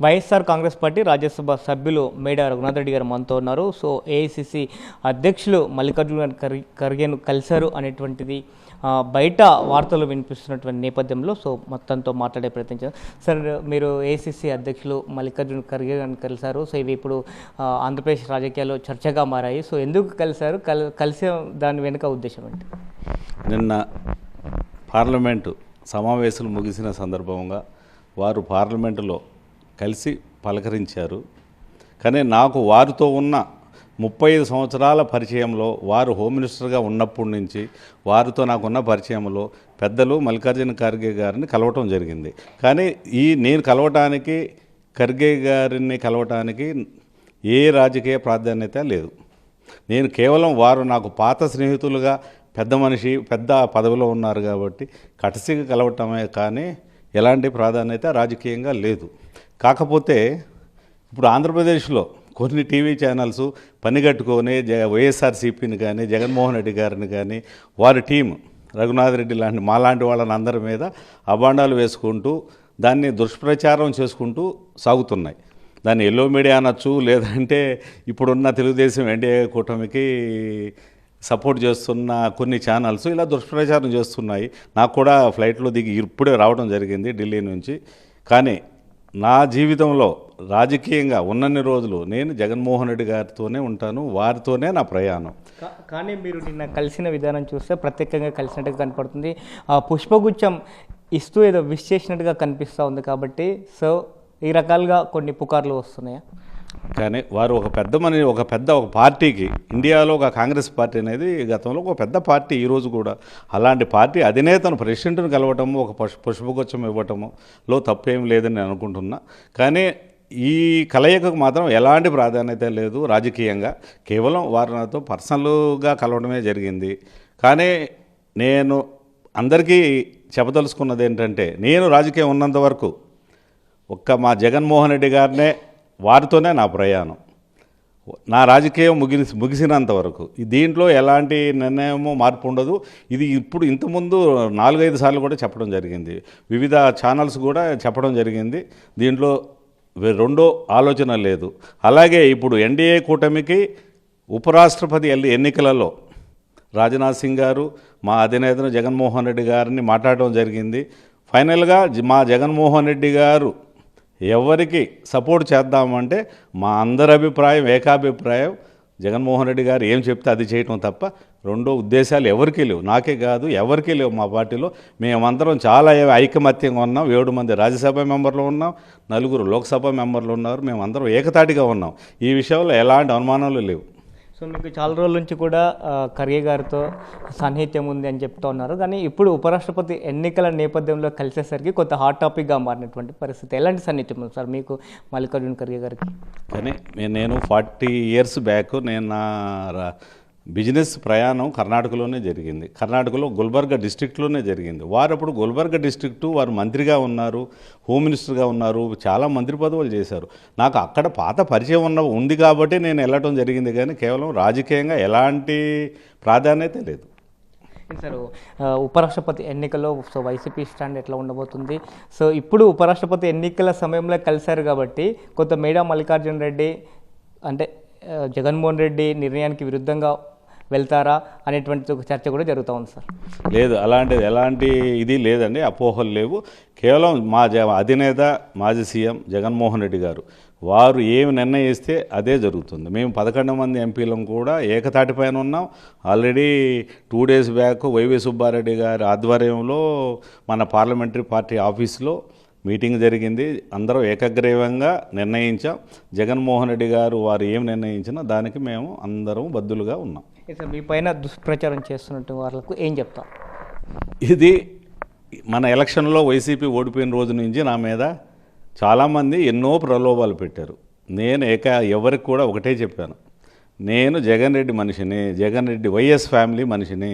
YSR Congress party Rajya Sabha సభ్యులు మేడా రఘునాథ్ రెడ్డి గారు మనతో ఉన్నారు. సో ఏఐసిసి అధ్యక్షులు మల్లికార్జున ఖర్గేను కలిశారు అనేటువంటిది బయట వార్తలు వినిపిస్తున్నటువంటి నేపథ్యంలో సో మొత్తంతో మాట్లాడే ప్రయత్నించారు. సార్, మీరు ఏఐసిసి అధ్యక్షులు మల్లికార్జున ఖర్గే గారిని కలిశారు. సో ఇవి ఇప్పుడు ఆంధ్రప్రదేశ్ రాజకీయాల్లో చర్చగా మారాయి. సో ఎందుకు కలిశారు, కలిసే దాని వెనుక ఉద్దేశం ఏంటి? నిన్న పార్లమెంటు సమావేశాలు ముగిసిన సందర్భంగా వారు పార్లమెంటులో కలిసి పలకరించారు. కానీ నాకు వారితో ఉన్న 35 సంవత్సరాల పరిచయంలో, వారు హోమ్ మినిస్టర్గా ఉన్నప్పటి నుంచి వారితో నాకున్న పరిచయంలో పెద్దలు మల్లికార్జున ఖర్గే గారిని కలవటం జరిగింది. కానీ నేను కలవటానికి, ఖర్గే గారిని కలవటానికి ఏ రాజకీయ ప్రాధాన్యత లేదు. నేను కేవలం వారు నాకు పాత స్నేహితులుగా, పెద్ద మనిషి, పెద్ద పదవిలో ఉన్నారు కాబట్టి కటసిగా కలవటమే కానీ ఎలాంటి ప్రాధాన్యత రాజకీయంగా లేదు. కాకపోతే ఇప్పుడు ఆంధ్రప్రదేశ్లో కొన్ని టీవీ ఛానల్స్ పనిగట్టుకొని వైఎస్ఆర్సీపీని కానీ, జగన్మోహన్ రెడ్డి గారిని కానీ, వారి టీం రఘునాథ్ రెడ్డి లాంటి మాలాంటి వాళ్ళని అందరి మీద అభాండాలు వేసుకుంటూ దాన్ని దుష్ప్రచారం చేసుకుంటూ సాగుతున్నాయి. దాన్ని ఎల్లో మీడియా అనొచ్చు, లేదంటే ఇప్పుడున్న తెలుగుదేశం ఎన్డీఏ కూటమికి సపోర్ట్ చేస్తున్న కొన్ని ఛానల్స్ ఇలా దుష్ప్రచారం చేస్తున్నాయి. నాకు కూడా ఫ్లైట్లో దిగి ఇప్పుడే రావడం జరిగింది ఢిల్లీ నుంచి. కానీ నా జీవితంలో రాజకీయంగా ఉన్నన్ని రోజులు నేను జగన్మోహన్ రెడ్డి గారితోనే ఉంటాను, వారితోనే నా ప్రయాణం. కానీ మీరు నిన్న కలిసిన విధానం చూస్తే ప్రత్యేకంగా కలిసినట్టుగా కనపడుతుంది. పుష్పగుచ్చం ఇస్తూ ఏదో విష్ చేసినట్టుగా కనిపిస్తూ ఉంది. కాబట్టి సో ఈ రకాలుగా కొన్ని పుకార్లు వస్తున్నాయా? కానీ వారు ఒక పార్టీకి, ఇండియాలో ఒక కాంగ్రెస్ పార్టీ అనేది గతంలో ఒక పెద్ద పార్టీ, ఈరోజు కూడా అలాంటి పార్టీ అధినేతను, ప్రెసిడెంట్ను కలవటము, ఒక పుష్పగుచ్చం ఇవ్వటములో తప్పేం లేదని నేను అనుకుంటున్నా. కానీ ఈ కలయికకు మాత్రం ఎలాంటి ప్రాధాన్యత లేదు రాజకీయంగా. కేవలం వారు నాతో పర్సనల్గా కలవడమే జరిగింది. కానీ నేను అందరికీ చెప్పదలుచుకున్నది ఏంటంటే, నేను రాజకీయం ఉన్నంత వరకు మా జగన్మోహన్ రెడ్డి గారినే, వారితోనే నా ప్రయాణం, నా రాజకీయం ముగిసినంత వరకు. దీంట్లో ఎలాంటి నిర్ణయము మార్పు ఉండదు. ఇది ఇంతకుముందు 4-5 సార్లు కూడా చెప్పడం జరిగింది, వివిధ ఛానల్స్ కూడా చెప్పడం జరిగింది. దీంట్లో రెండో ఆలోచన లేదు. అలాగే ఇప్పుడు ఎన్డీఏ కూటమికి ఉపరాష్ట్రపతి ఎన్నికలలో రాజ్నాథ్ సింగ్ గారు మా అధినేతను జగన్మోహన్ రెడ్డి గారిని మాట్లాడడం జరిగింది. ఫైనల్గా మా జగన్మోహన్ రెడ్డి గారు ఎవరికి సపోర్ట్ చేద్దామంటే మా అందరి అభిప్రాయం, ఏకాభిప్రాయం, జగన్మోహన్ రెడ్డి గారు ఏం చెప్తే అది చేయటం తప్ప రెండో ఉద్దేశాలు ఎవరికీ లేవు. నాకే కాదు, ఎవరికీ లేవు. మా పార్టీలో మేమందరం చాలా ఐకమత్యంగా ఉన్నాం. 7 మంది రాజ్యసభ మెంబర్లు ఉన్నాం, 4 లోక్సభ మెంబర్లు ఉన్నారు. మేమందరం ఏకతాటిగా ఉన్నాం. ఈ విషయంలో ఎలాంటి అనుమానాలు లేవు. సో మీకు చాలా రోజుల నుంచి కూడా ఖర్గే గారితో సాన్నిహిత్యం ఉంది అని చెప్తూ ఉన్నారు. కానీ ఇప్పుడు ఉపరాష్ట్రపతి ఎన్నికల నేపథ్యంలో కలిసేసరికి కొంత హాట్ టాపిక్గా మారినటువంటి పరిస్థితి. ఎలాంటి సాన్నిహిత్యం ఉంది సార్ మీకు మల్లికార్జున ఖర్గే గారికి? కానీ నేను 40 years బ్యాక్ నా బిజినెస్ ప్రయాణం కర్ణాటకలోనే జరిగింది. కర్ణాటకలో గుల్బర్గా డిస్ట్రిక్ట్లోనే జరిగింది. వారు అప్పుడు గుల్బర్గా డిస్ట్రిక్టు, వారు మంత్రిగా ఉన్నారు, హోమ్ మినిస్టర్గా ఉన్నారు, చాలా మంత్రి పదవులు చేశారు. నాకు అక్కడ పాత పరిచయం ఉంది కాబట్టి నేను వెళ్ళటం జరిగింది. కానీ కేవలం రాజకీయంగా ఎలాంటి ప్రాధాన్యత లేదు. సార్, ఉపరాష్ట్రపతి ఎన్నికల్లో సో వైసీపీ స్టాండ్ ఎట్లా ఉండబోతుంది? సో ఇప్పుడు ఉపరాష్ట్రపతి ఎన్నికల సమయంలో కలిశారు కాబట్టి కొంత మేడా మల్లికార్జున రెడ్డి అంటే జగన్మోహన్ రెడ్డి నిర్ణయానికి విరుద్ధంగా వెళ్తారా అనేటువంటి ఒక చర్చ కూడా జరుగుతూ ఉంది సార్. లేదు, ఎలాంటి ఇది లేదండి, అపోహలు లేవు. కేవలం మా అధినేత మాజీ సీఎం జగన్మోహన్ రెడ్డి గారు వారు ఏమి నిర్ణయిస్తే అదే జరుగుతుంది. మేము 11 మంది ఎంపీలం కూడా ఏకతాటిపైన ఉన్నాం. Already 2 days back YV Subba Reddy గారి ఆధ్వర్యంలో మన పార్లమెంటరీ పార్టీ ఆఫీస్లో మీటింగ్ జరిగింది. అందరూ ఏకగ్రీవంగా నిర్ణయించాం. జగన్మోహన్ రెడ్డి గారు వారు ఏం నిర్ణయించినా దానికి మేము అందరం బద్దులుగా ఉన్నాం. సార్, మీ పైన దుష్ప్రచారం చేస్తున్నట్టు వాళ్ళకు ఏం చెప్తాం? ఇది మన ఎలక్షన్లో వైసీపీ ఓడిపోయిన రోజు నుంచి నా మీద చాలామంది ఎన్నో ప్రలోభాలు పెట్టారు. నేను ఎవరికి కూడా ఒకటే చెప్పాను, నేను జగన్ రెడ్డి మనిషిని, జగన్ రెడ్డి వైఎస్ ఫ్యామిలీ మనిషిని,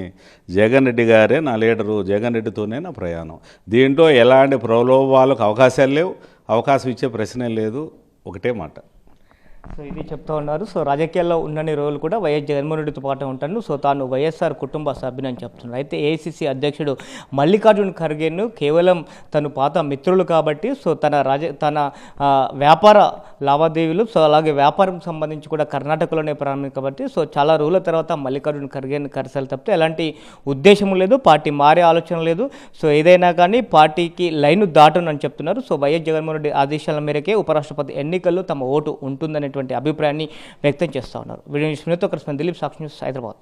జగన్ రెడ్డి గారే నా లీడరు, జగన్ రెడ్డితోనే నా ప్రయాణం. దీంట్లో ఎలాంటి ప్రలోభాలకు అవకాశాలు లేవు, అవకాశం ఇచ్చే ప్రశ్నే లేదు. ఒకటే మాట. సో ఇది చెప్తా ఉన్నారు. సో రాజకీయాల్లో ఉన్నన్ని రోజులు కూడా వైఎస్ జగన్మోహన్ రెడ్డితో పాటు ఉంటాను. సో తాను వైఎస్ఆర్ కుటుంబ సభ్యునని చెప్తున్నారు. అయితే ఏఐసిసి అధ్యక్షుడు మల్లికార్జున్ ఖర్గేను కేవలం తను పాత మిత్రులు కాబట్టి సో తన వ్యాపార లావాదేవీలు సో అలాగే వ్యాపారం సంబంధించి కూడా కర్ణాటకలోనే ప్రారంభం కాబట్టి సో చాలా రోజుల తర్వాత మల్లికార్జున్ ఖర్గేను కలిసాలి తప్పితే ఎలాంటి ఉద్దేశం లేదు, పార్టీ మారే ఆలోచన లేదు. సో ఏదైనా కానీ పార్టీకి లైన్ దాటునని చెప్తున్నారు. సో వైఎస్ జగన్మోహన్ రెడ్డి ఆదేశాల మేరకే ఉపరాష్ట్రపతి ఎన్నికల్లో తమ ఓటు ఉంటుందనేటువంటి అభిప్రాయాన్ని వ్యక్తం చేస్తూ ఉన్నారు. వీడియో న్యూస్ దిలీప్, సాక్షి న్యూస్, హైదరాబాద్.